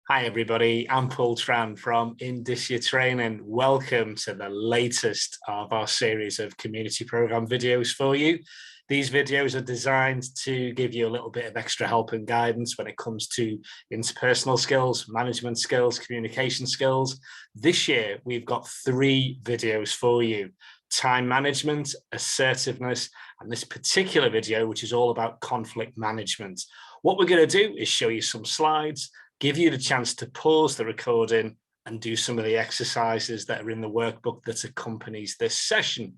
Hi everybody, I'm Paul Tran from Indicia Training. Welcome to the latest of our series of community program videos for you. These videos are designed to give you a little bit of extra help and guidance when it comes to interpersonal skills, management skills, communication skills. This year, we've got 3 videos for you: time management, assertiveness, and this particular video, which is all about conflict management. What we're going to do is show you some slides, give you the chance to pause the recording and do some of the exercises that are in the workbook that accompanies this session.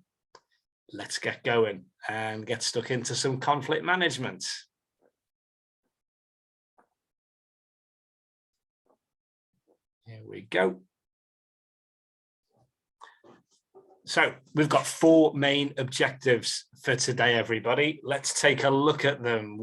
Let's get going and get stuck into some conflict management. Here we go. So we've got 4 main objectives for today, everybody. Let's take a look at them.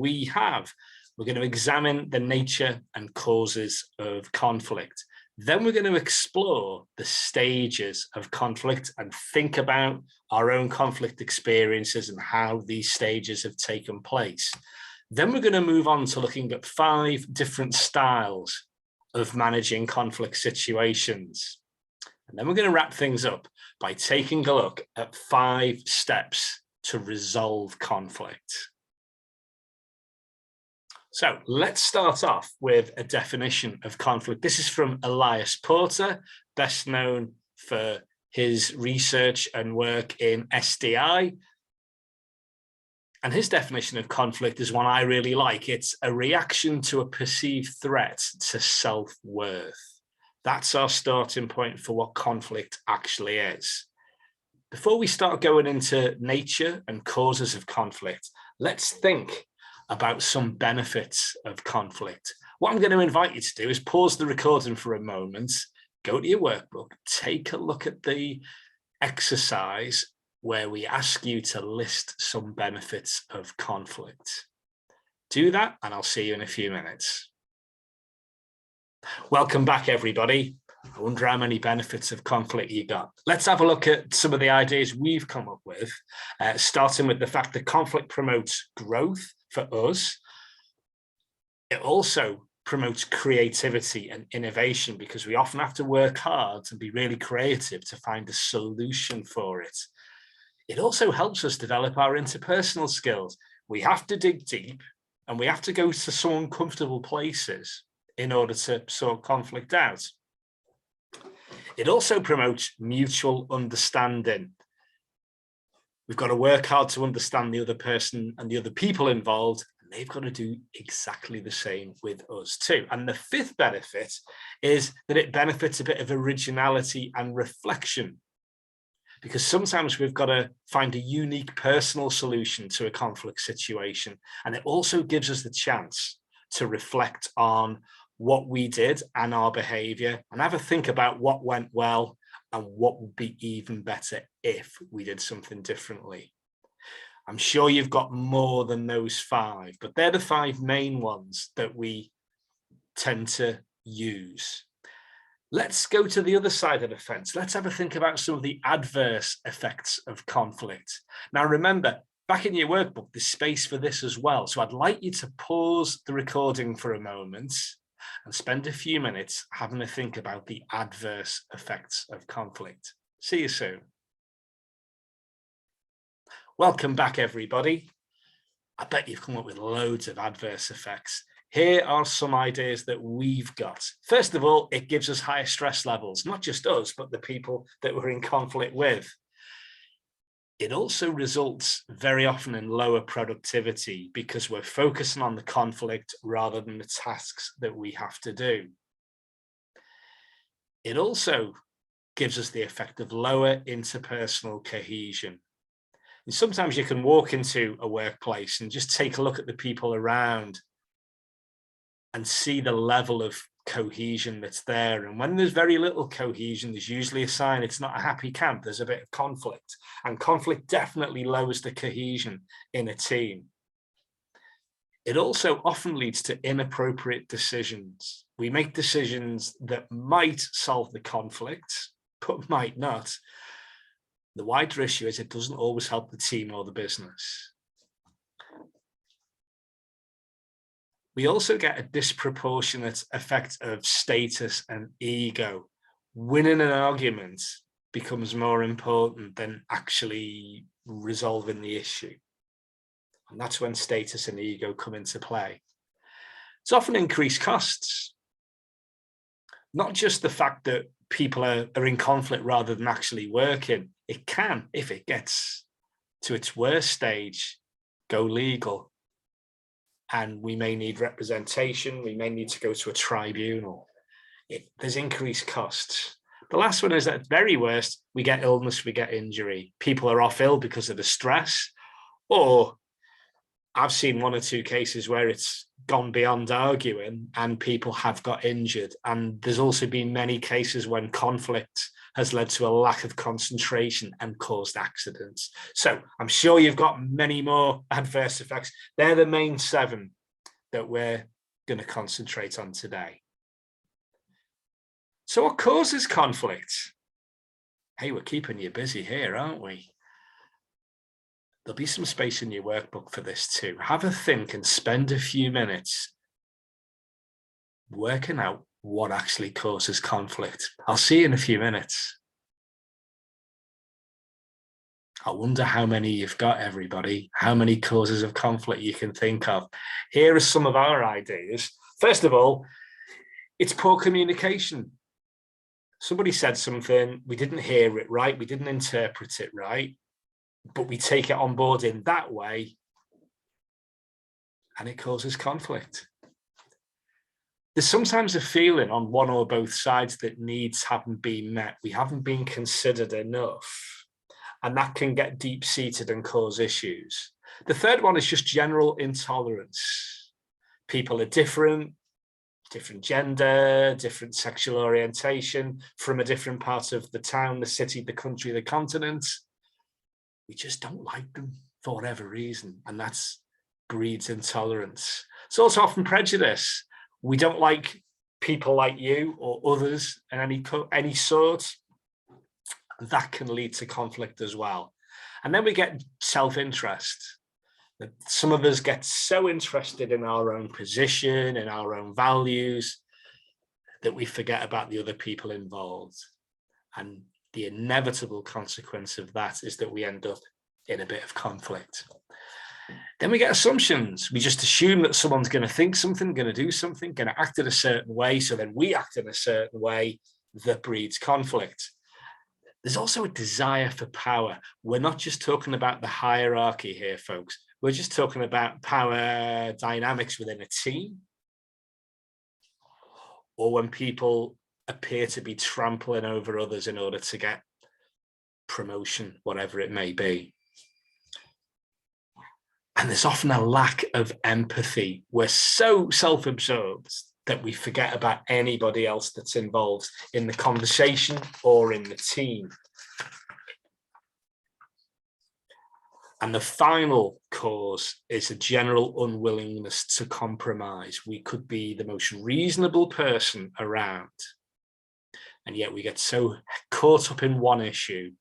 We're going to examine the nature and causes of conflict. Then we're going to explore the stages of conflict and think about our own conflict experiences and how these stages have taken place. Then we're going to move on to looking at 5 different styles of managing conflict situations. And then we're going to wrap things up by taking a look at 5 steps to resolve conflict. So let's start off with a definition of conflict. This is from Elias Porter, best known for his research and work in SDI. And his definition of conflict is one I really like. It's a reaction to a perceived threat to self-worth. That's our starting point for what conflict actually is. Before we start going into nature and causes of conflict, let's think about some benefits of conflict. What I'm going to invite you to do is pause the recording for a moment, go to your workbook, take a look at the exercise where we ask you to list some benefits of conflict. Do that, and I'll see you in a few minutes. Welcome back, everybody. I wonder how many benefits of conflict you got. Let's have a look at some of the ideas we've come up with, starting with the fact that conflict promotes growth for us. It also promotes creativity and innovation because we often have to work hard and be really creative to find a solution for it. It also helps us develop our interpersonal skills. We have to dig deep and we have to go to some uncomfortable places in order to sort conflict out. It also promotes mutual understanding. We've got to work hard to understand the other person and the other people involved, and they've got to do exactly the same with us too. And the 5th benefit is that it benefits a bit of originality and reflection, because sometimes we've got to find a unique personal solution to a conflict situation. And it also gives us the chance to reflect on what we did and our behavior and have a think about what went well and what would be even better if we did something differently. I'm sure you've got more than those 5, but they're the 5 main ones that we tend to use. Let's go to the other side of the fence. Let's have a think about some of the adverse effects of conflict. Now, remember, back in your workbook, there's space for this as well. So I'd like you to pause the recording for a moment and spend a few minutes having a think about the adverse effects of conflict. See you soon. Welcome back, everybody. I bet you've come up with loads of adverse effects. Here are some ideas that we've got. First of all, it gives us higher stress levels, not just us, but the people that we're in conflict with. It also results very often in lower productivity because we're focusing on the conflict rather than the tasks that we have to do. It also gives us the effect of lower interpersonal cohesion. And sometimes you can walk into a workplace and just take a look at the people around and see the level of cohesion that's there. And when there's very little cohesion, there's usually a sign it's not a happy camp. There's a bit of conflict, and conflict definitely lowers the cohesion in a team. It also often leads to inappropriate decisions. We make decisions that might solve the conflict, but might not. The wider issue is it doesn't always help the team or the business. We also get a disproportionate effect of status and ego. Winning an argument becomes more important than actually resolving the issue. And that's when status and ego come into play. It's often increased costs. Not just the fact that people are in conflict rather than actually working. It can, if it gets to its worst stage, go legal. And we may need representation. We may need to go to a tribunal. There's increased costs. The last one is at very worst, we get illness, we get injury. People are off ill because of the stress, or I've seen one or two cases where it's gone beyond arguing and people have got injured. And there's also been many cases when conflict has led to a lack of concentration and caused accidents. So I'm sure you've got many more adverse effects. They're the main 7 that we're going to concentrate on today. So what causes conflict? Hey, we're keeping you busy here, aren't we? There'll be some space in your workbook for this too. Have a think and spend a few minutes working out what actually causes conflict. I'll see you in a few minutes. I wonder how many you've got, everybody. How many causes of conflict you can think of. Here are some of our ideas. First of all, it's poor communication. Somebody said something, we didn't hear it right, we didn't interpret it right, but we take it on board in that way, and it causes conflict. There's sometimes a feeling on one or both sides that needs haven't been met. We haven't been considered enough, and that can get deep-seated and cause issues. The third one is just general intolerance. People are different gender, different sexual orientation, from a different part of the town, the city, the country, the continent. We just don't like them for whatever reason, and that breeds intolerance. It's also often prejudice. We don't like people like you or others in any sort. That can lead to conflict as well. And then we get self-interest. Some of us get so interested in our own position, in our own values, that we forget about the other people involved. And the inevitable consequence of that is that we end up in a bit of conflict. Then we get assumptions. We just assume that someone's going to think something, going to do something, going to act in a certain way. So then we act in a certain way that breeds conflict. There's also a desire for power. We're not just talking about the hierarchy here, folks. We're just talking about power dynamics within a team, or when people appear to be trampling over others in order to get promotion, whatever it may be. And there's often a lack of empathy. We're so self-absorbed that we forget about anybody else that's involved in the conversation or in the team. And the final cause is a general unwillingness to compromise. We could be the most reasonable person around, and yet we get so caught up in one issue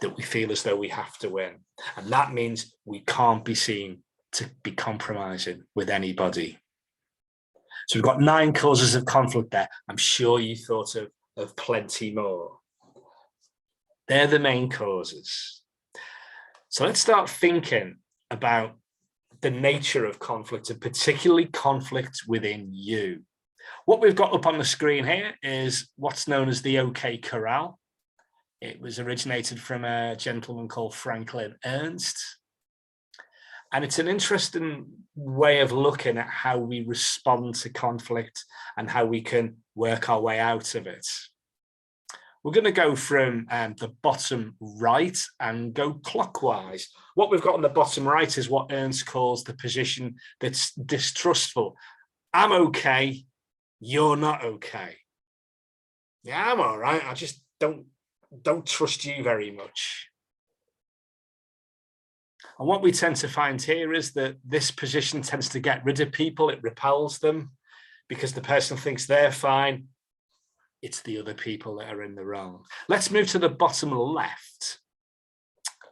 that we feel as though we have to win. And that means we can't be seen to be compromising with anybody. So we've got 9 causes of conflict there. I'm sure you thought of plenty more. They're the main causes. So let's start thinking about the nature of conflict, and particularly conflict within you. What we've got up on the screen here is what's known as the OK Corral. It was originated from a gentleman called Franklin Ernst. And it's an interesting way of looking at how we respond to conflict and how we can work our way out of it. We're going to go from the bottom right and go clockwise. What we've got on the bottom right is what Ernst calls the position that's distrustful. I'm okay, you're not okay. Yeah, I'm all right, I just don't trust you very much. And what we tend to find here is that this position tends to get rid of people. It repels them because the person thinks they're fine. It's the other people that are in the wrong. Let's move to the bottom left.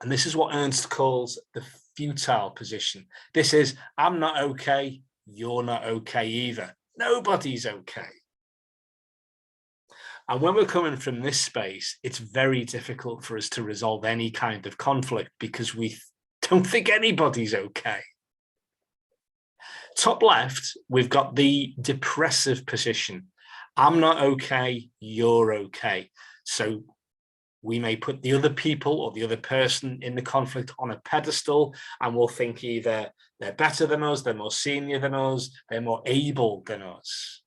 And this is what Ernst calls the futile position. This is, I'm not okay, you're not okay either. Nobody's okay. And when we're coming from this space, it's very difficult for us to resolve any kind of conflict because we don't think anybody's okay. Top left, we've got the depressive position. I'm not okay, you're okay. So we may put the other people or the other person in the conflict on a pedestal, and we'll think either they're better than us, they're more senior than us, they're more able than us.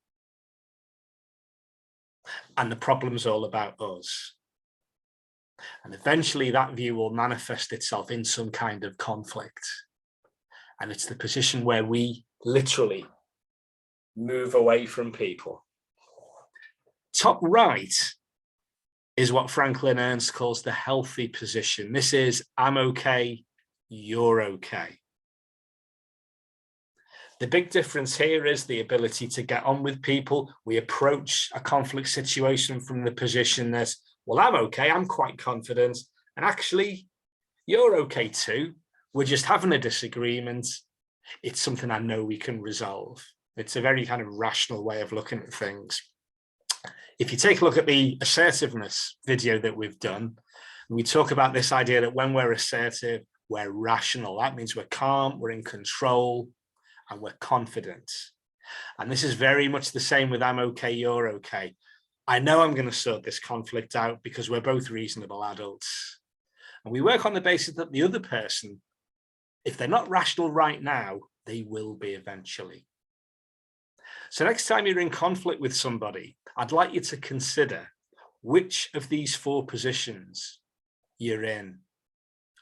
And the problem's all about us. And eventually that view will manifest itself in some kind of conflict. And it's the position where we literally move away from people. Top right is what Franklin Ernst calls the healthy position. This is, I'm okay, you're okay. The big difference here is the ability to get on with people. We approach a conflict situation from the position that, well, I'm okay, I'm quite confident, and actually, you're okay too. We're just having a disagreement. It's something I know we can resolve. It's a very kind of rational way of looking at things. If you take a look at the assertiveness video that we've done, we talk about this idea that when we're assertive, we're rational. That means we're calm, we're in control, and we're confident. And this is very much the same with I'm okay, you're okay. I know I'm going to sort this conflict out because we're both reasonable adults. And we work on the basis that the other person, if they're not rational right now, they will be eventually. So next time you're in conflict with somebody, I'd like you to consider which of these four positions you're in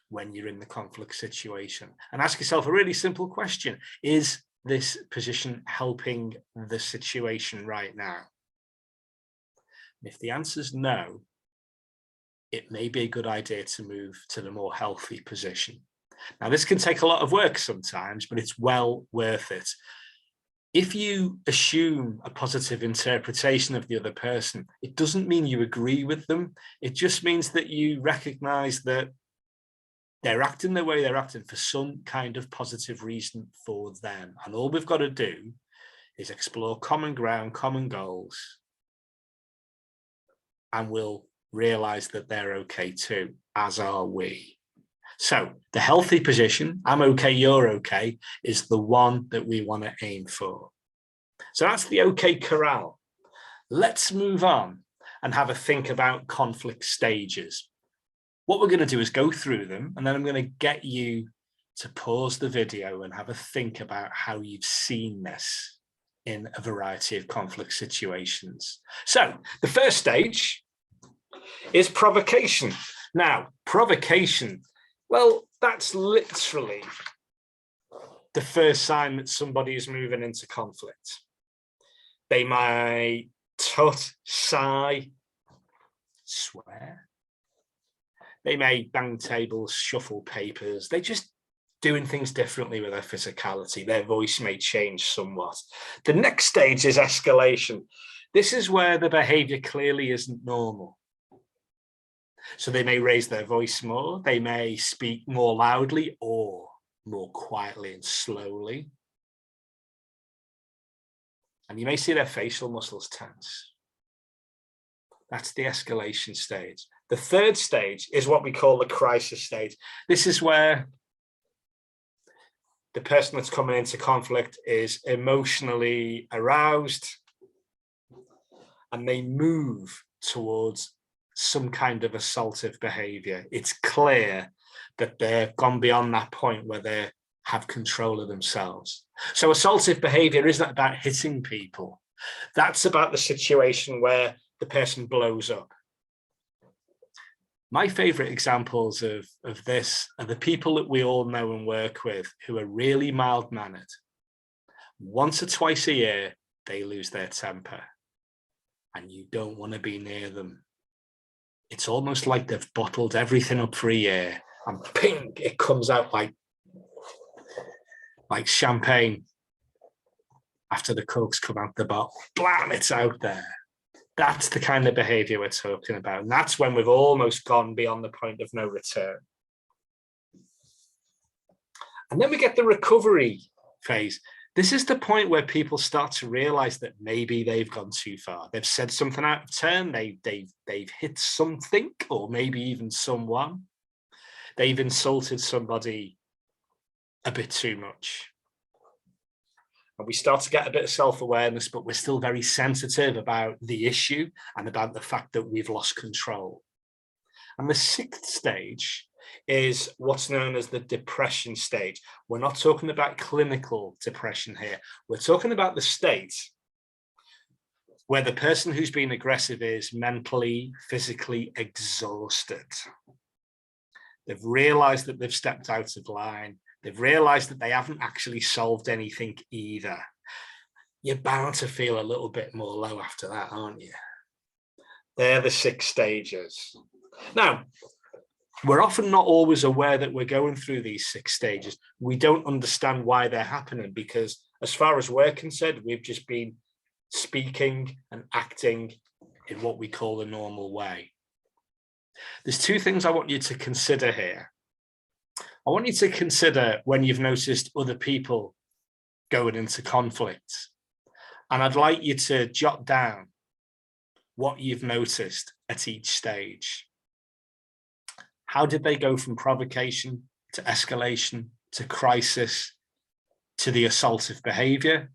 when you're in the conflict situation, and ask yourself a really simple question. Is this position helping the situation right now? If the answer is no, it may be a good idea to move to the more healthy position. Now, this can take a lot of work sometimes, but it's well worth it. If you assume a positive interpretation of the other person, it doesn't mean you agree with them. It just means that you recognize that they're acting the way they're acting for some kind of positive reason for them. And all we've got to do is explore common ground, common goals, and we'll realize that they're okay too, as are we. So the healthy position, I'm okay, you're okay, is the one that we want to aim for. So that's the okay corral. Let's move on and have a think about conflict stages. What we're going to do is go through them, and then I'm going to get you to pause the video and have a think about how you've seen this in a variety of conflict situations. So the first stage is provocation. Now, provocation, well, that's literally the first sign that somebody is moving into conflict. They might tut, sigh, swear. They may bang tables, shuffle papers. They're just doing things differently with their physicality. Their voice may change somewhat. The next stage is escalation. This is where the behavior clearly isn't normal. So they may raise their voice more. They may speak more loudly or more quietly and slowly. And you may see their facial muscles tense. That's the escalation stage. The third stage is what we call the crisis stage. This is where the person that's coming into conflict is emotionally aroused and they move towards some kind of assaultive behavior. It's clear that they've gone beyond that point where they have control of themselves. So assaultive behavior isn't about hitting people. That's about the situation where the person blows up. My favorite examples of this are the people that we all know and work with who are really mild-mannered. Once or twice a year, they lose their temper and you don't want to be near them. It's almost like they've bottled everything up for a year and ping, it comes out like champagne after the corks come out the bottle. Blam, it's out there. That's the kind of behavior we're talking about. And that's when we've almost gone beyond the point of no return. And then we get the recovery phase. This is the point where people start to realize that maybe they've gone too far. They've said something out of turn, they've hit something, or maybe even someone. They've insulted somebody a bit too much. And we start to get a bit of self-awareness, but we're still very sensitive about the issue and about the fact that we've lost control. And the 6th stage is what's known as the depression stage. We're not talking about clinical depression here. We're talking about the state where the person who's been aggressive is mentally, physically exhausted. They've realized that they've stepped out of line. They've realized that they haven't actually solved anything either. You're bound to feel a little bit more low after that, aren't you? They're the 6 stages. Now, we're often not always aware that we're going through these 6 stages. We don't understand why they're happening because as far as we're concerned, we've just been speaking and acting in what we call the normal way. There's 2 things I want you to consider here. I want you to consider when you've noticed other people going into conflict. And I'd like you to jot down what you've noticed at each stage. How did they go from provocation to escalation to crisis to the assaultive behavior?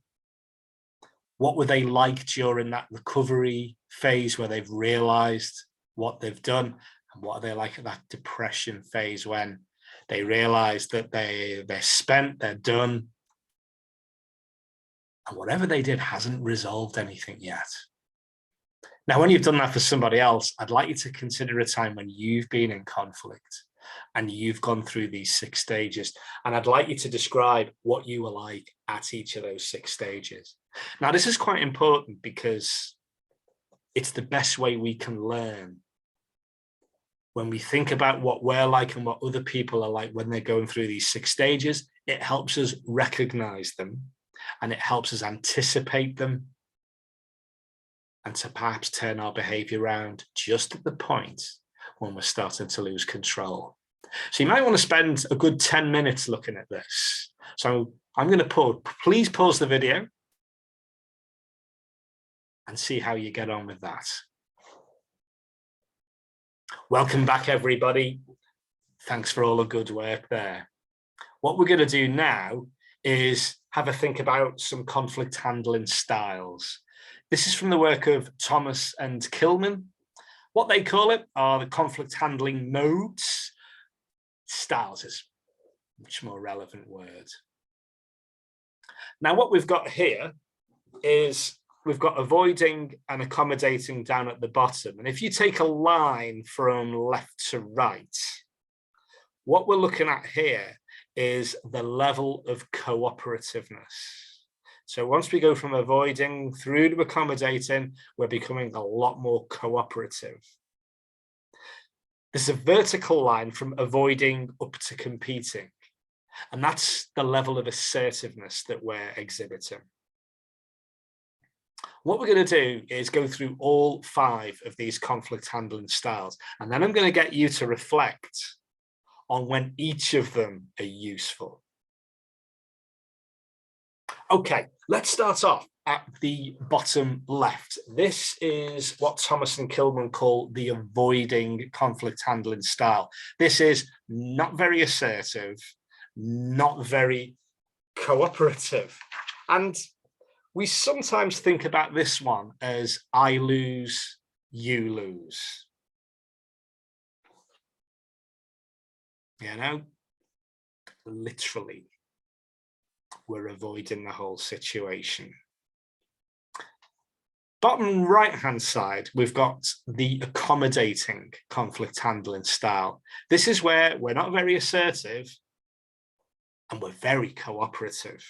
What were they like during that recovery phase where they've realized what they've done? And what are they like at that depression phase when they realize that they're spent, they're done, and whatever they did hasn't resolved anything yet? Now, when you've done that for somebody else, I'd like you to consider a time when you've been in conflict and you've gone through these 6 stages. And I'd like you to describe what you were like at each of those 6 stages. Now, this is quite important because it's the best way we can learn. When we think about what we're like and what other people are like when they're going through these 6 stages, it helps us recognize them and it helps us anticipate them and to perhaps turn our behavior around just at the point when we're starting to lose control. So you might want to spend a good 10 minutes looking at this. So I'm going to pause. Please pause the video and see how you get on with that. Welcome back, everybody. Thanks for all the good work there. What we're going to do now is have a think about some conflict handling styles. This is from the work of Thomas and Kilman. What they call it are the conflict handling modes. Styles is a much more relevant word. Now, what we've got here is we've got avoiding and accommodating down at the bottom. And if you take a line from left to right, what we're looking at here is the level of cooperativeness. So once we go from avoiding through to accommodating, we're becoming a lot more cooperative. There's a vertical line from avoiding up to competing, and that's the level of assertiveness that we're exhibiting. What we're going to do is go through all 5 of these conflict handling styles, and then I'm going to get you to reflect on when each of them are useful. Okay, let's start off at the bottom left. This is what Thomas and Kilman call the avoiding conflict handling style. This is not very assertive, not very cooperative. And we sometimes think about this one as I lose, you lose. You know, literally, we're avoiding the whole situation. Bottom right-hand side, we've got the accommodating conflict handling style. This is where we're not very assertive and we're very cooperative.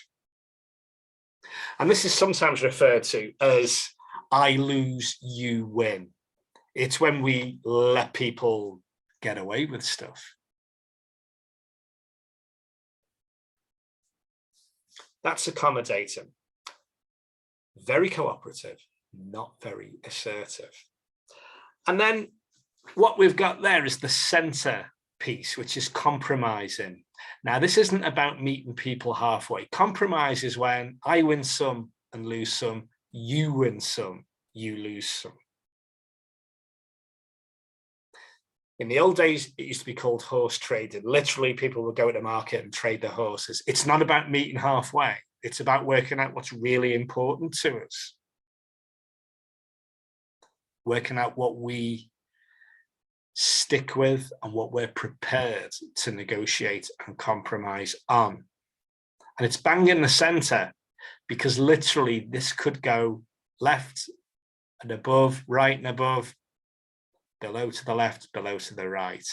And this is sometimes referred to as I lose, you win. It's when we let people get away with stuff. That's accommodating. Very cooperative, not very assertive. And then what we've got there is the center piece, which is compromising. Now, this isn't about meeting people halfway. Compromise is when I win some and lose some, you win some, you lose some. In the old days, it used to be called horse trading. Literally, people would go to market and trade their horses. It's not about meeting halfway. It's about working out what's really important to us. Working out what we stick with and what we're prepared to negotiate and compromise on. And it's bang in the center, because literally this could go left and above, right and above, below to the left, below to the right.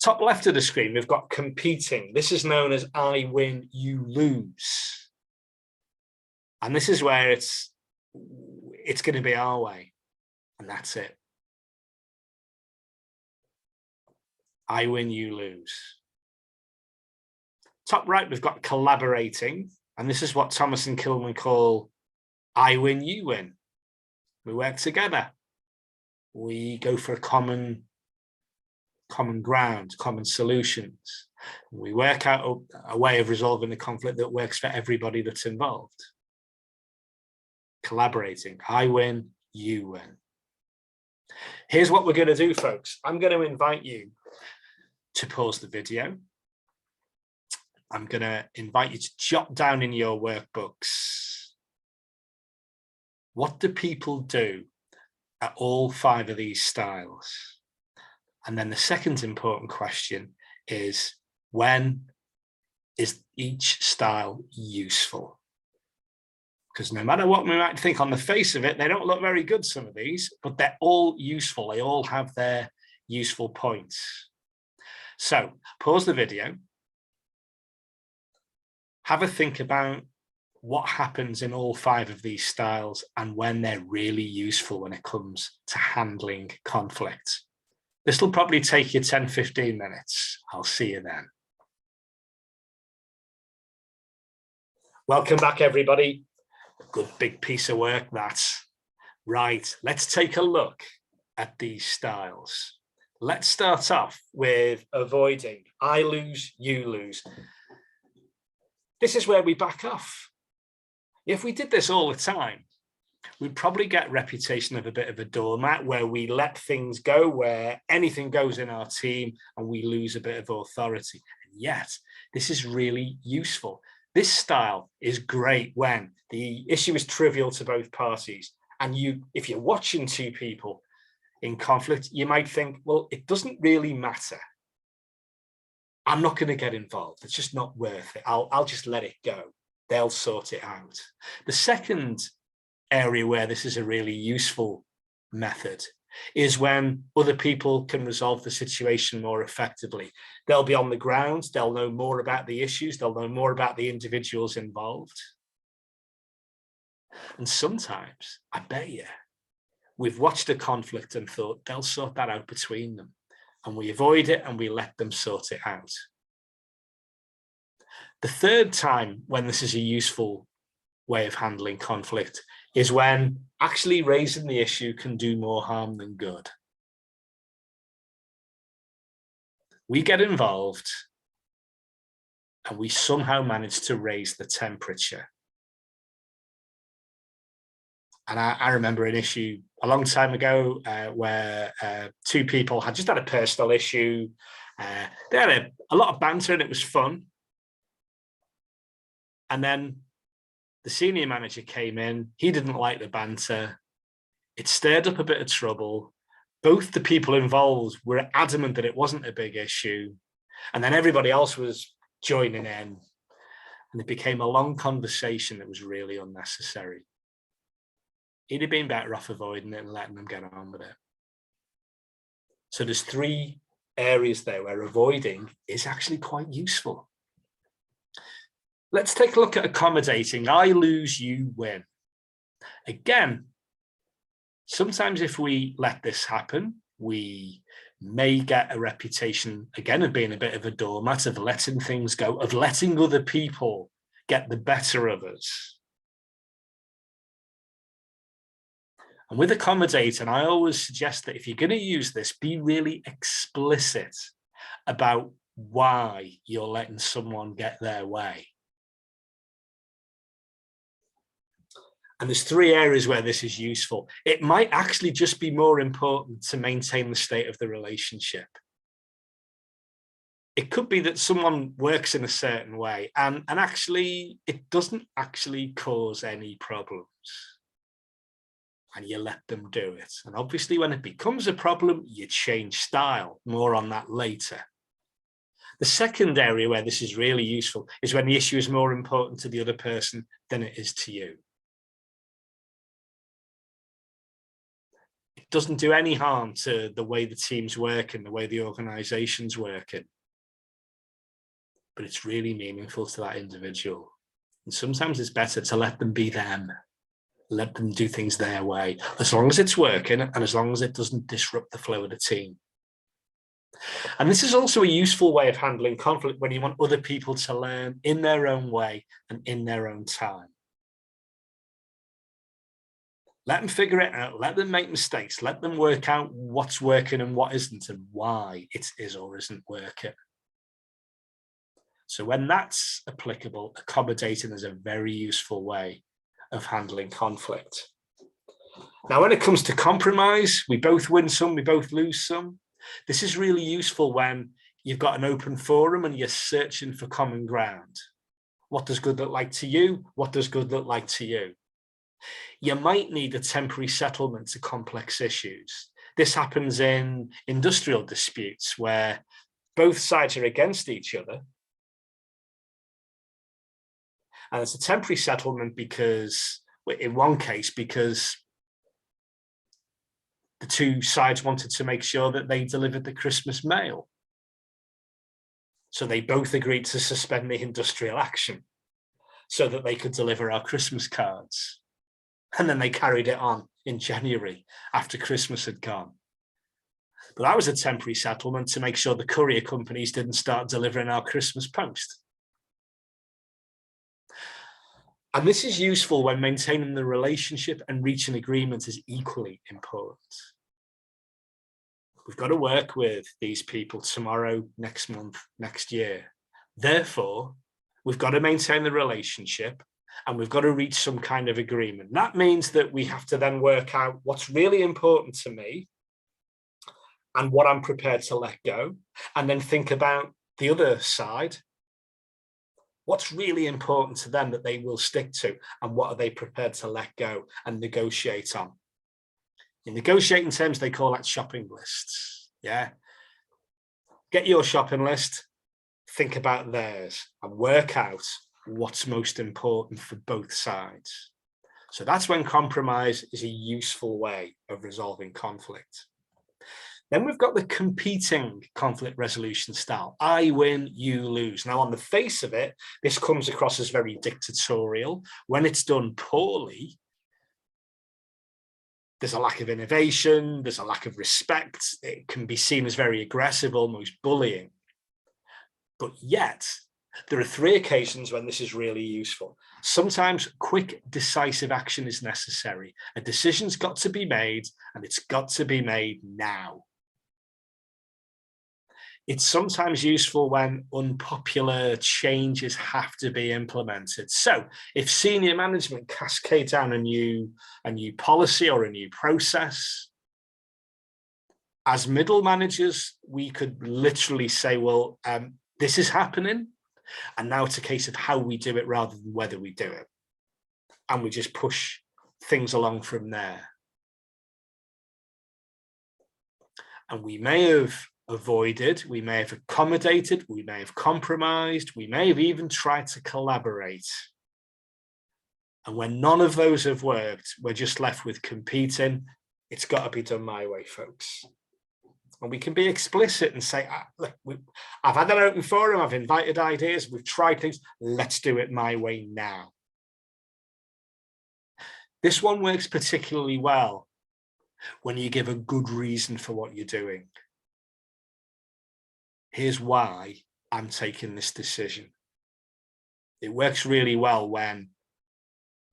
Top left of the screen, we've got competing. This is known as I win, you lose. And this is where it's going to be our way. And that's it. I win, you lose. Top right, we've got collaborating. And this is what Thomas and Kilman call I win, you win. We work together. We go for a common ground, common solutions. We work out a way of resolving the conflict that works for everybody that's involved. Collaborating, I win, you win. Here's what we're going to do, folks. I'm going to invite you to pause the video. I'm going to invite you to jot down in your workbooks, what do people do at all 5 of these styles? And then the second important question is, when is each style useful? Because no matter what we might think on the face of it, they don't look very good, some of these, but they're all useful. They all have their useful points. So pause the video. Have a think about what happens in all 5 of these styles and when they're really useful when it comes to handling conflict. This will probably take you 10-15 minutes. I'll see you then. Welcome back, everybody. A good big piece of work, that's right. Let's take a look at these styles. Let's start off with avoiding. I lose, you lose. This is where we back off. If we did this all the time, we'd probably get a reputation of a bit of a doormat, where we let things go, where anything goes in our team and we lose a bit of authority. And yet, this is really useful. This style is great when the issue is trivial to both parties. And if you're watching 2 people in conflict, you might think, well, it doesn't really matter. I'm not going to get involved. It's just not worth it. I'll just let it go. They'll sort it out. The second area where this is a really useful method is when other people can resolve the situation more effectively. They'll be on the ground. They'll know more about the issues. They'll know more about the individuals involved. And sometimes, I bet you, we've watched a conflict and thought they'll sort that out between them. And we avoid it and we let them sort it out. The third time when this is a useful way of handling conflict is when actually raising the issue can do more harm than good. We get involved and we somehow manage to raise the temperature. And I remember an issue a long time ago where 2 people had just had a personal issue. They had a lot of banter and it was fun. And then the senior manager came in. He didn't like the banter. It stirred up a bit of trouble. Both the people involved were adamant that it wasn't a big issue. And then everybody else was joining in. And it became a long conversation that was really unnecessary. He'd have been better off avoiding it and letting them get on with it. So there's 3 areas there where avoiding is actually quite useful. Let's take a look at accommodating. I lose, you win. Again, sometimes if we let this happen, we may get a reputation, again, of being a bit of a doormat, of letting things go, of letting other people get the better of us. And with accommodating, I always suggest that if you're going to use this, be really explicit about why you're letting someone get their way. And there's 3 areas where this is useful. It might actually just be more important to maintain the state of the relationship. It could be that someone works in a certain way and actually it doesn't actually cause any problems. And you let them do it. And obviously when it becomes a problem, you change style. More on that later. The second area where this is really useful is when the issue is more important to the other person than it is to you. It doesn't do any harm to the way the team's working, the way the organization's working. But it's really meaningful to that individual. And sometimes it's better to let them be them. Let them do things their way, as long as it's working and as long as it doesn't disrupt the flow of the team. And this is also a useful way of handling conflict when you want other people to learn in their own way and in their own time. Let them figure it out, let them make mistakes, let them work out what's working and what isn't and why it is or isn't working. So when that's applicable, accommodating is a very useful way of handling conflict. Now, when it comes to compromise, we both win some, we both lose some. This is really useful when you've got an open forum and you're searching for common ground. What does good look like to you? What does good look like to you? You might need a temporary settlement to complex issues. This happens in industrial disputes where both sides are against each other. And it's a temporary settlement because, in one case, because the 2 sides wanted to make sure that they delivered the Christmas mail. So they both agreed to suspend the industrial action so that they could deliver our Christmas cards. And then they carried it on in January after Christmas had gone. But that was a temporary settlement to make sure the courier companies didn't start delivering our Christmas post. And this is useful when maintaining the relationship and reaching agreement is equally important. We've got to work with these people tomorrow, next month, next year. Therefore, we've got to maintain the relationship and we've got to reach some kind of agreement. That means that we have to then work out what's really important to me and what I'm prepared to let go, and then think about the other side. What's really important to them that they will stick to, and what are they prepared to let go and negotiate on? In negotiating terms, they call that shopping lists. Yeah. Get your shopping list, think about theirs, and work out what's most important for both sides. So that's when compromise is a useful way of resolving conflict. Then we've got the competing conflict resolution style. I win, you lose. Now, on the face of it, this comes across as very dictatorial. When it's done poorly, there's a lack of innovation, there's a lack of respect. It can be seen as very aggressive, almost bullying. But yet, there are 3 occasions when this is really useful. Sometimes quick, decisive action is necessary. A decision's got to be made, and it's got to be made now. It's sometimes useful when unpopular changes have to be implemented. So if senior management cascade down a new policy or a new process, as middle managers, we could literally say, well, this is happening, and now it's a case of how we do it rather than whether we do it. And we just push things along from there. And we may have avoided, we may have accommodated, we may have compromised, we may have even tried to collaborate. And when none of those have worked, we're just left with competing. It's got to be done my way, folks. And we can be explicit and say, look, I've had an open forum, I've invited ideas, we've tried things, let's do it my way now. This one works particularly well when you give a good reason for what you're doing. Here's why I'm taking this decision. It works really well when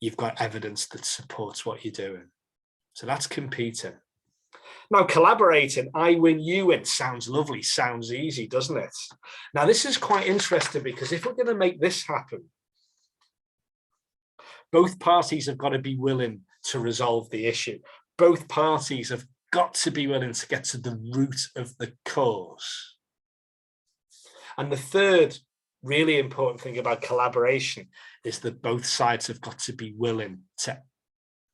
you've got evidence that supports what you're doing. So that's competing. Now, collaborating, I win, you win, sounds lovely, sounds easy, doesn't it? Now, this is quite interesting because if we're going to make this happen, both parties have got to be willing to resolve the issue. Both parties have got to be willing to get to the root of the cause. And the third really important thing about collaboration is that both sides have got to be willing to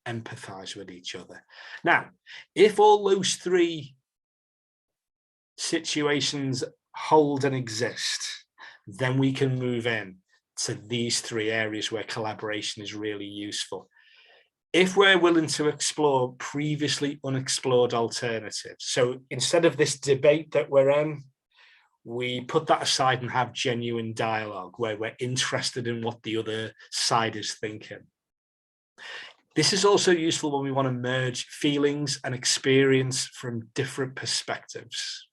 empathize with each other. Now, if all those three situations hold and exist, then we can move in to these three areas where collaboration is really useful. If we're willing to explore previously unexplored alternatives, so instead of this debate that we're in, we put that aside and have genuine dialogue where we're interested in what the other side is thinking. This is also useful when we want to merge feelings and experience from different perspectives.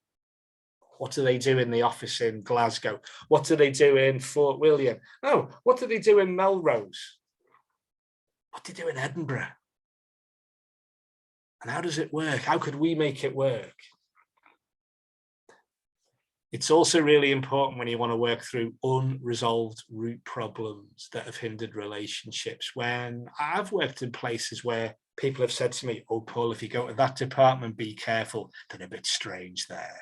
What do they do in the office in Glasgow? What do they do in Fort William? Oh, what do they do in Melrose? What do they do in Edinburgh? And how does it work? How could we make it work? It's also really important when you want to work through unresolved root problems that have hindered relationships. When I've worked in places where people have said to me, oh, Paul, if you go to that department, be careful, they're a bit strange there.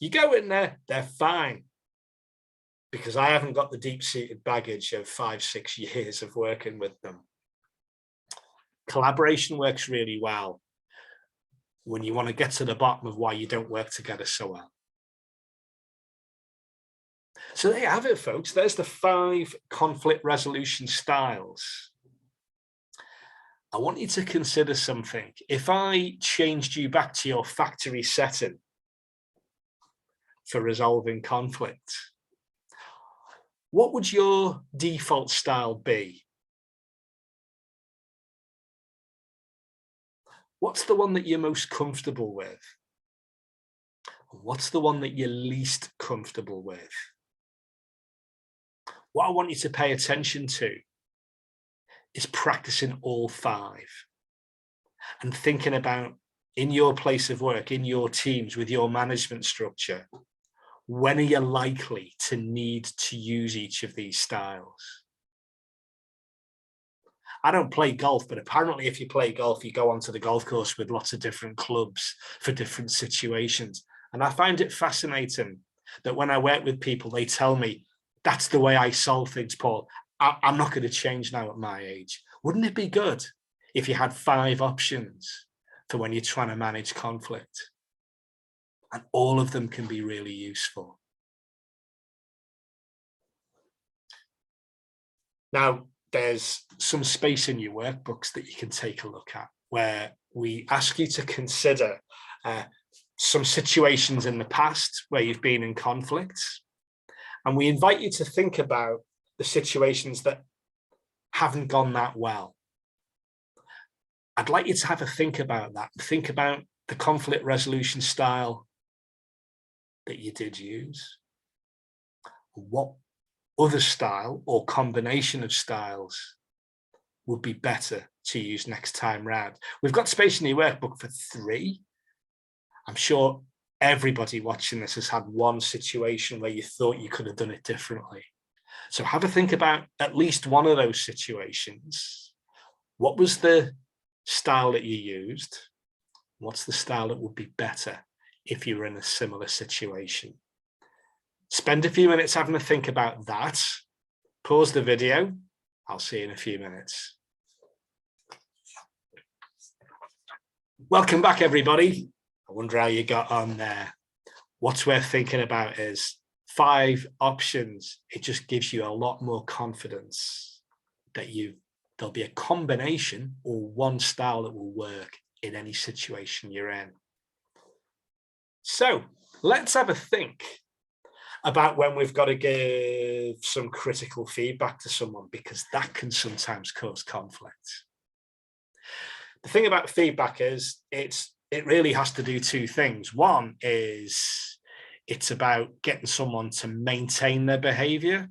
You go in there, they're fine. Because I haven't got the deep-seated baggage of 5-6 years of working with them. Collaboration works really well when you want to get to the bottom of why you don't work together so well. So there you have it, folks. There's the 5 conflict resolution styles. I want you to consider something. If I changed you back to your factory setting for resolving conflict, what would your default style be? What's the one that you're most comfortable with? What's the one that you're least comfortable with? What I want you to pay attention to is practicing all 5 and thinking about, in your place of work, in your teams, with your management structure, when are you likely to need to use each of these styles? I don't play golf, but apparently if you play golf, you go onto the golf course with lots of different clubs for different situations. And I find it fascinating that when I work with people, they tell me, that's the way I solve things, Paul. I'm not going to change now at my age. Wouldn't it be good if you had 5 options for when you're trying to manage conflict? And all of them can be really useful. Now, there's some space in your workbooks that you can take a look at where we ask you to consider some situations in the past where you've been in conflict. And we invite you to think about the situations that haven't gone that well. I'd like you to have a think about that. Think about the conflict resolution style that you did use. What other style or combination of styles would be better to use next time round? We've got space in your workbook for 3. I'm sure everybody watching this has had one situation where you thought you could have done it differently. So have a think about at least one of those situations. What was the style that you used? What's the style that would be better if you were in a similar situation? Spend a few minutes having a think about that. Pause the video. I'll see you in a few minutes. Welcome back, everybody. I wonder how you got on there. What's worth thinking about is 5 options. It just gives you a lot more confidence that there'll be a combination or one style that will work in any situation you're in. So let's have a think about when we've got to give some critical feedback to someone, because that can sometimes cause conflict. The thing about feedback is it really has to do 2 things. One is it's about getting someone to maintain their behavior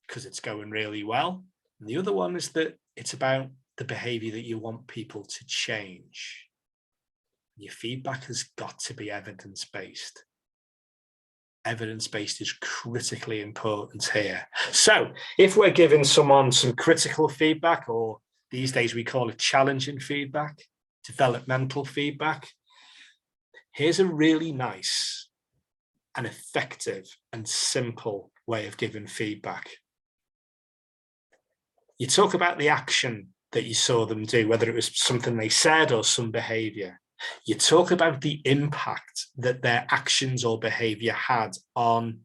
because it's going really well. And the other one is that it's about the behavior that you want people to change. Your feedback has got to be evidence-based. Evidence-based is critically important here. So if we're giving someone some critical feedback, or these days we call it challenging feedback, developmental feedback, here's a really nice and effective and simple way of giving feedback. You talk about the action that you saw them do, whether it was something they said or some behavior. You talk about the impact that their actions or behavior had on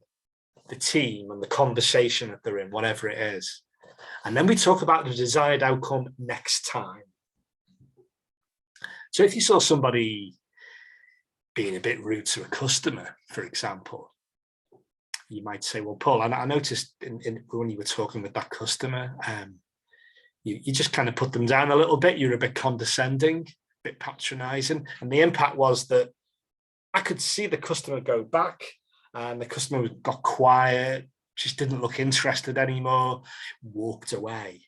the team and the conversation that they're in, whatever it is. And then we talk about the desired outcome next time. So if you saw somebody being a bit rude to a customer, for example, you might say, well, Paul, I noticed when you were talking with that customer, you just kind of put them down a little bit. You're a bit condescending, a bit patronizing. And the impact was that I could see the customer go back, and the customer got quiet, just didn't look interested anymore, walked away.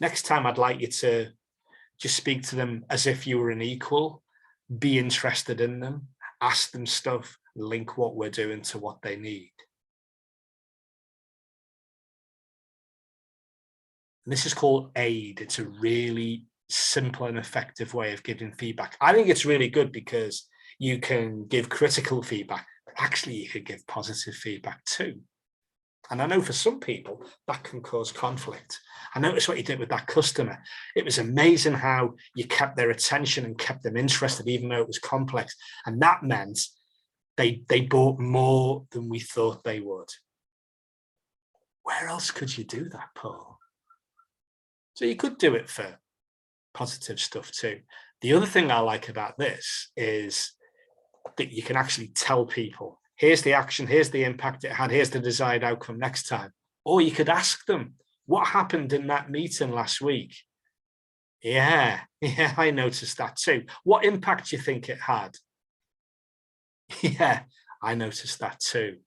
Next time, I'd like you to just speak to them as if you were an equal, be interested in them, ask them stuff, link what we're doing to what they need. And this is called AID. It's a really simple and effective way of giving feedback. I think it's really good because you can give critical feedback, but actually you could give positive feedback too. And I know for some people that can cause conflict. I noticed what you did with that customer. It was amazing how you kept their attention and kept them interested, even though it was complex. And that meant they bought more than we thought they would. Where else could you do that, Paul? So you could do it for positive stuff too. The other thing I like about this is that you can actually tell people, here's the action, here's the impact it had, here's the desired outcome next time. Or you could ask them, what happened in that meeting last week? Yeah, I noticed that too. What impact do you think it had? Yeah, I noticed that too.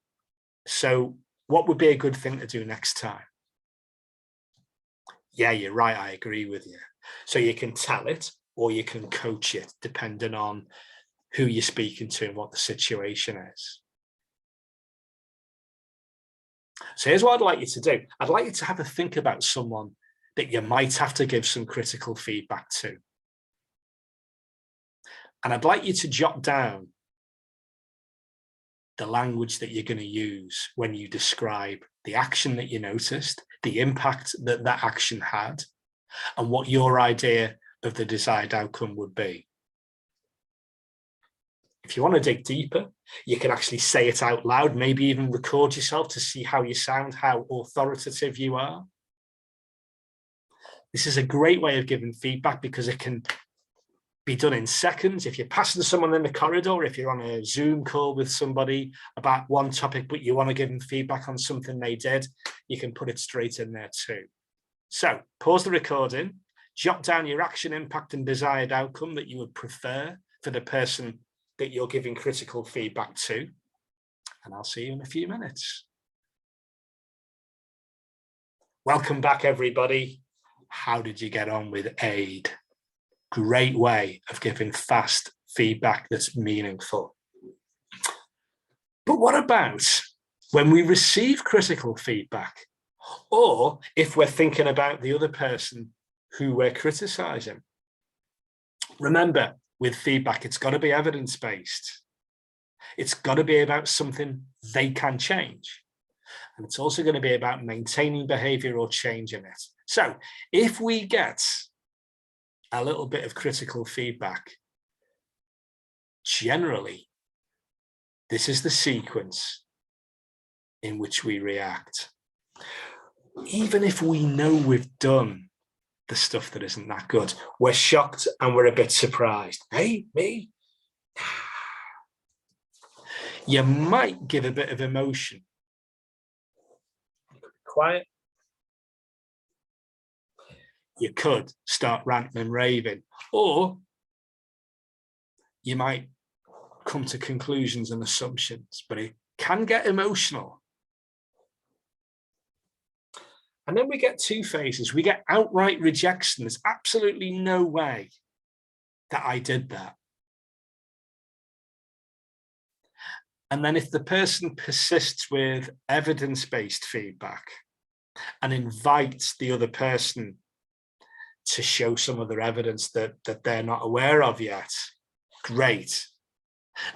So what would be a good thing to do next time? Yeah, you're right, I agree with you. So you can tell it or you can coach it, depending on who you're speaking to and what the situation is. So here's what I'd like you to do. I'd like you to have a think about someone that you might have to give some critical feedback to. And I'd like you to jot down the language that you're going to use when you describe the action that you noticed, the impact that that action had, and what your idea of the desired outcome would be. If you want to dig deeper, you can actually say it out loud, maybe even record yourself to see how you sound, how authoritative you are. This is a great way of giving feedback because it can be done in seconds. If you're passing someone in the corridor, if you're on a Zoom call with somebody about one topic, but you want to give them feedback on something they did, you can put it straight in there too. So pause the recording, jot down your action, impact, and desired outcome that you would prefer for the person that you're giving critical feedback to. And I'll see you in a few minutes. Welcome back, everybody. How did you get on with AID? Great way of giving fast feedback that's meaningful. But what about when we receive critical feedback, or if we're thinking about the other person who we're criticizing? Remember, with feedback, it's got to be evidence-based. It's got to be about something they can change. And it's also going to be about maintaining behavior or changing it. So if we get a little bit of critical feedback, generally, this is the sequence in which we react. Even if we know we've done the stuff that isn't that good, we're shocked and we're a bit surprised. Hey, me? You might give a bit of emotion. Quiet. You could start ranting and raving, or you might come to conclusions and assumptions, but it can get emotional. And then we get two phases. We get outright rejection. There's absolutely no way that I did that. And then if the person persists with evidence-based feedback and invites the other person to show some other evidence that they're not aware of yet, great.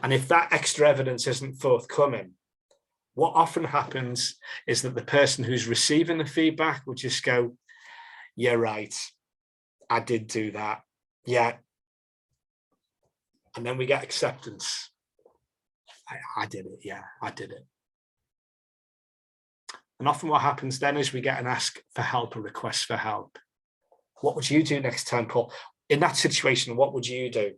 And if that extra evidence isn't forthcoming, what often happens is that the person who's receiving the feedback will just go, yeah, right, I did do that. Yeah. And then we get acceptance. I did it. Yeah, I did it. And often what happens then is we get an ask for help, a request for help. What would you do next time, Paul? In that situation, what would you do?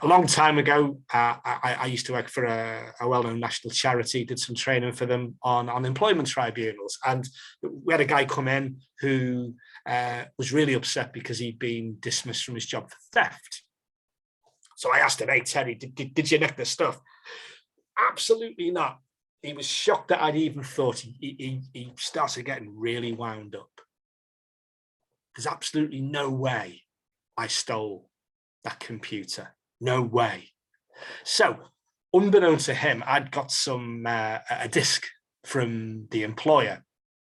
A long time ago, I used to work for a well-known national charity, did some training for them on employment tribunals. And we had a guy come in who was really upset because he'd been dismissed from his job for theft. So I asked him, hey, Terry, did you nick this stuff? Absolutely not. He was shocked that I'd even thought. He started getting really wound up. There's absolutely no way I stole that computer. No way. So, unbeknown to him, I'd got a disc from the employer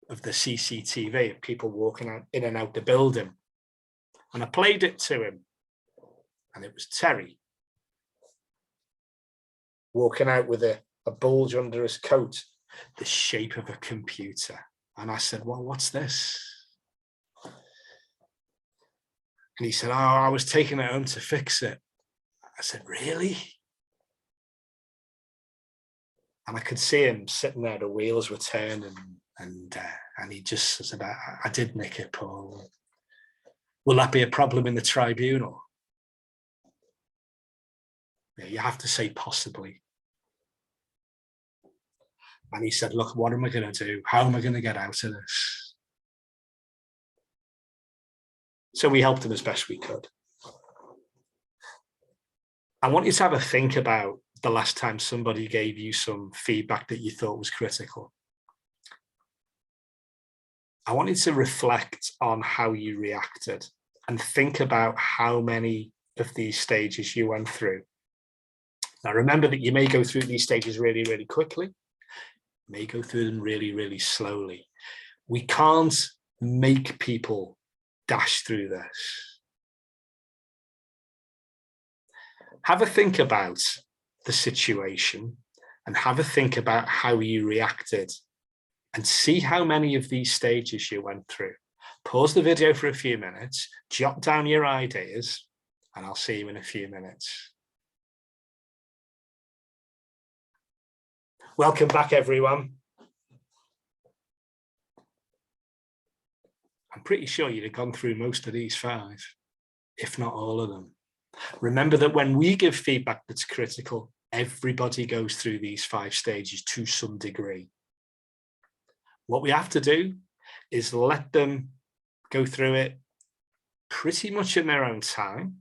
of the CCTV of people walking out, in and out the building. And I played it to him. And it was Terry walking out with a bulge under his coat, the shape of a computer. And I said, well, what's this? And he said, oh, I was taking it home to fix it. I said, really? And I could see him sitting there, the wheels were turning, and he just said, I did nick it, Paul. Will that be a problem in the tribunal? Yeah, you have to say possibly. And he said, look, what am I going to do? How am I going to get out of this? So we helped him as best we could. I want you to have a think about the last time somebody gave you some feedback that you thought was critical. I want you to reflect on how you reacted and think about how many of these stages you went through. Now, remember that you may go through these stages really, really quickly. You may go through them really, really slowly. We can't make people dash through this. Have a think about the situation and have a think about how you reacted and see how many of these stages you went through. Pause the video for a few minutes, jot down your ideas, and I'll see you in a few minutes. Welcome back, everyone. I'm pretty sure you'd have gone through most of these 5, if not all of them. Remember that when we give feedback that's critical, everybody goes through these 5 stages to some degree. What we have to do is let them go through it pretty much in their own time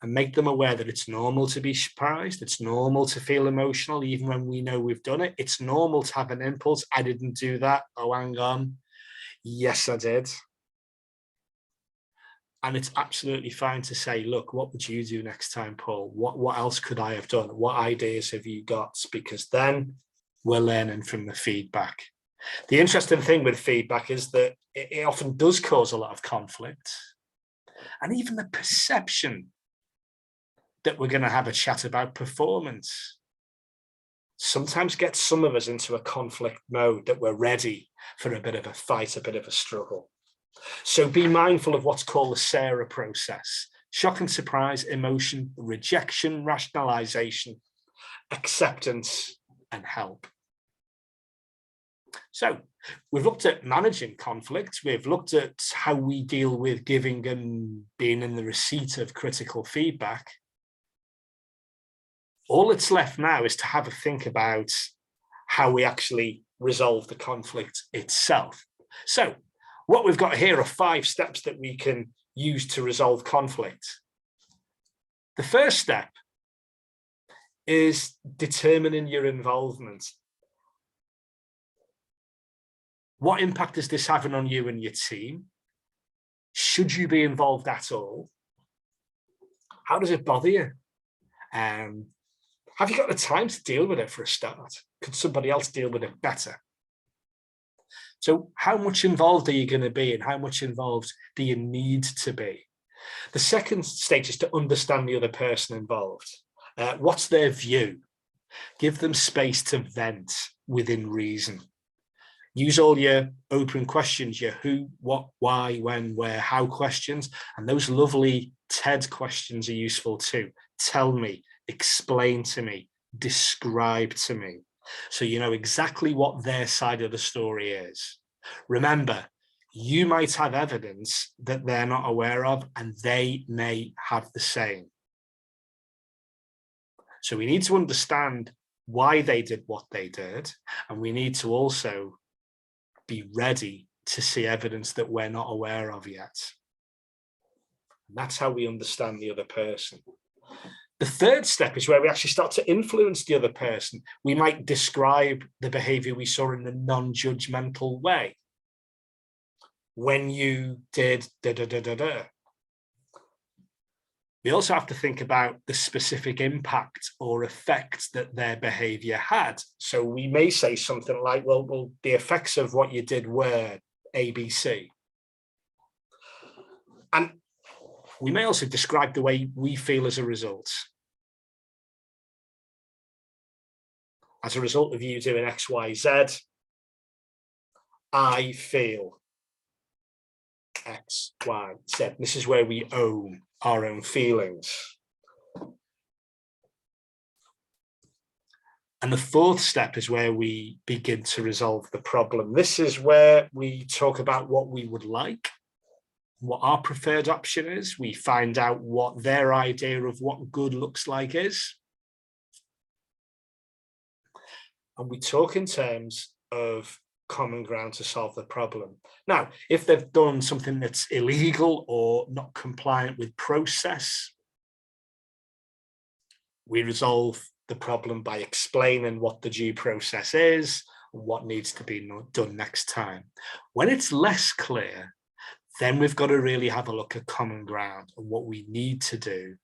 and make them aware that it's normal to be surprised. It's normal to feel emotional, even when we know we've done it. It's normal to have an impulse. I didn't do that. Oh, hang on. Yes, I did. And it's absolutely fine to say, look, what would you do next time, Paul? What else could I have done? What ideas have you got? Because then we're learning from the feedback. The interesting thing with feedback is that it often does cause a lot of conflict. And even the perception that we're going to have a chat about performance sometimes gets some of us into a conflict mode, that we're ready for a bit of a fight, a bit of a struggle. So be mindful of what's called the SARA process: shock and surprise, emotion, rejection, rationalization, acceptance, and help. So we've looked at managing conflict. We've looked at how we deal with giving and being in the receipt of critical feedback. All that's left now is to have a think about how we actually resolve the conflict itself. So what we've got here are 5 steps that we can use to resolve conflict. The first step is determining your involvement. What impact is this having on you and your team? Should you be involved at all? How does it bother you? Have you got the time to deal with it for a start? Could somebody else deal with it better? So how much involved are you going to be, and how much involved do you need to be? The second stage is to understand the other person involved. What's their view? Give them space to vent within reason. Use all your open questions, your who, what, why, when, where, how questions, and those lovely TED questions are useful too. Tell me, explain to me, describe to me, so you know exactly what their side of the story is. Remember, you might have evidence that they're not aware of, and they may have the same. So we need to understand why they did what they did, and we need to also be ready to see evidence that we're not aware of yet. And that's how we understand the other person. The third step is where we actually start to influence the other person. We might describe the behavior we saw in a non-judgmental way. When you did da da da da da. We also have to think about the specific impact or effect that their behavior had. So we may say something like, well, the effects of what you did were ABC. And we may also describe the way we feel as a result. As a result of you doing X, Y, Z, I feel X, Y, Z. This is where we own our own feelings. And the fourth step is where we begin to resolve the problem. This is where we talk about what we would like, what our preferred option is. We find out what their idea of what good looks like is. And we talk in terms of common ground to solve the problem. Now, if they've done something that's illegal or not compliant with process, we resolve the problem by explaining what the due process is and what needs to be done next time. When it's less clear, then we've got to really have a look at common ground and what we need to do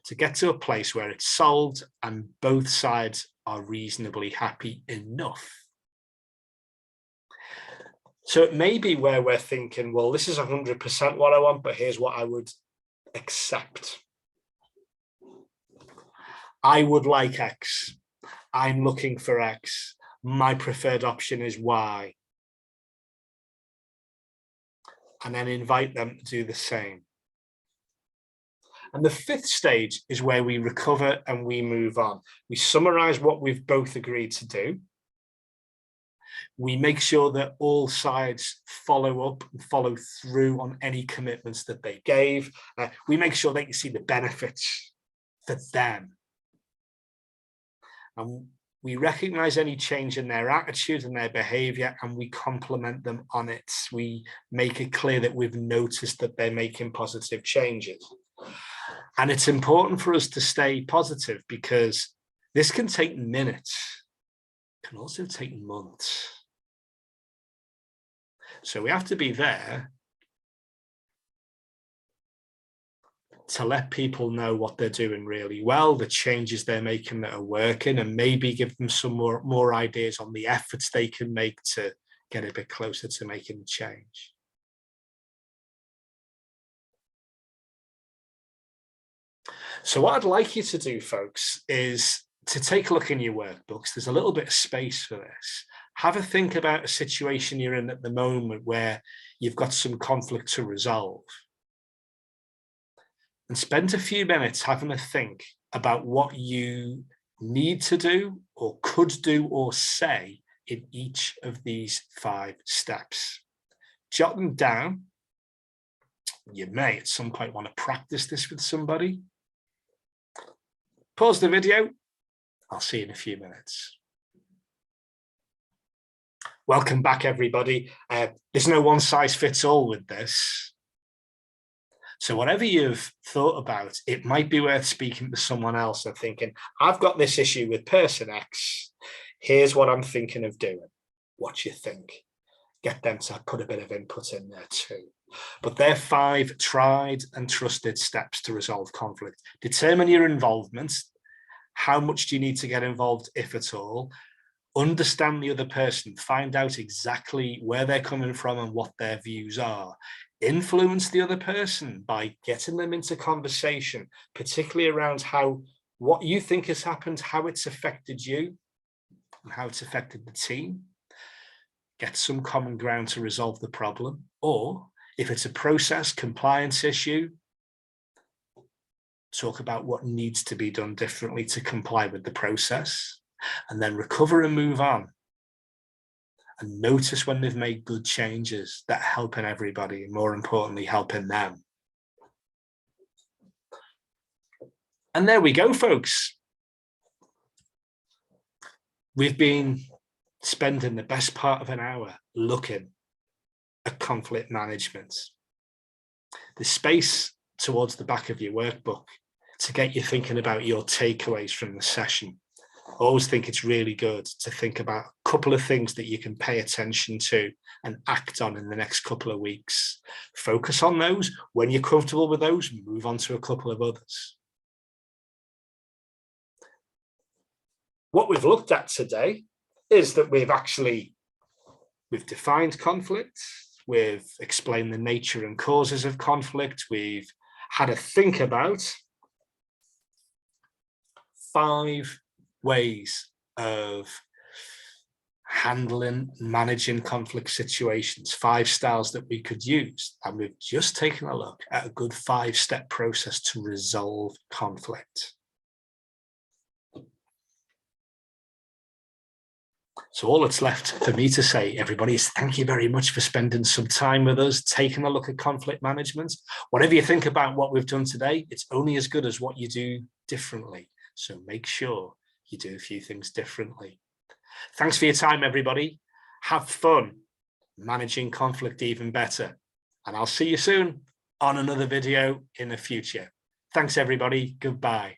to get to a place where it's solved and both sides are reasonably happy enough. So it may be where we're thinking, well, this is 100% what I want, but here's what I would accept. I would like X. I'm looking for X. My preferred option is Y. And then invite them to do the same. And the fifth stage is where we recover and we move on. We summarize what we've both agreed to do. We make sure that all sides follow up and follow through on any commitments that they gave. We make sure they can see the benefits for them. And we recognize any change in their attitude and their behavior, and we compliment them on it. We make it clear that we've noticed that they're making positive changes. And it's important for us to stay positive because this can take minutes, can also take months. So we have to be there to let people know what they're doing really well, the changes they're making that are working, and maybe give them some more ideas on the efforts they can make to get a bit closer to making the change. So what I'd like you to do, folks, is to take a look in your workbooks. There's a little bit of space for this. Have a think about a situation you're in at the moment where you've got some conflict to resolve. And spend a few minutes having a think about what you need to do or could do or say in each of these 5 steps. Jot them down. You may at some point want to practice this with somebody. Pause the video. I'll see you in a few minutes. Welcome back, everybody. There's no one size fits all with this. So whatever you've thought about, it might be worth speaking to someone else and thinking, I've got this issue with person X. Here's what I'm thinking of doing. What do you think? get them to put a bit of input in there too. But they're 5 tried and trusted steps to resolve conflict. Determine your involvement. How much do you need to get involved, if at all? Understand the other person, find out exactly where they're coming from and what their views are. Influence the other person by getting them into conversation, particularly around what you think has happened, how it's affected you, and how it's affected the team. Get some common ground to resolve the problem. Or if it's a process compliance issue, talk about what needs to be done differently to comply with the process, and then recover and move on. And notice when they've made good changes that are helping everybody, and more importantly, helping them. And there we go, folks. We've been spending the best part of an hour looking at conflict management. The space towards the back of your workbook to get you thinking about your takeaways from the session. I always think it's really good to think about a couple of things that you can pay attention to and act on in the next couple of weeks. Focus on those. When you're comfortable with those, move on to a couple of others. What we've looked at today is that we've defined conflict, we've explained the nature and causes of conflict, we've had a think about 5 ways of handling, managing conflict situations, 5 styles that we could use. And we've just taken a look at a good 5-step process to resolve conflict. So all that's left for me to say, everybody, is thank you very much for spending some time with us, taking a look at conflict management. Whatever you think about what we've done today, it's only as good as what you do differently. So make sure you do a few things differently. Thanks for your time, everybody. Have fun managing conflict even better. And I'll see you soon on another video in the future. Thanks, everybody. Goodbye.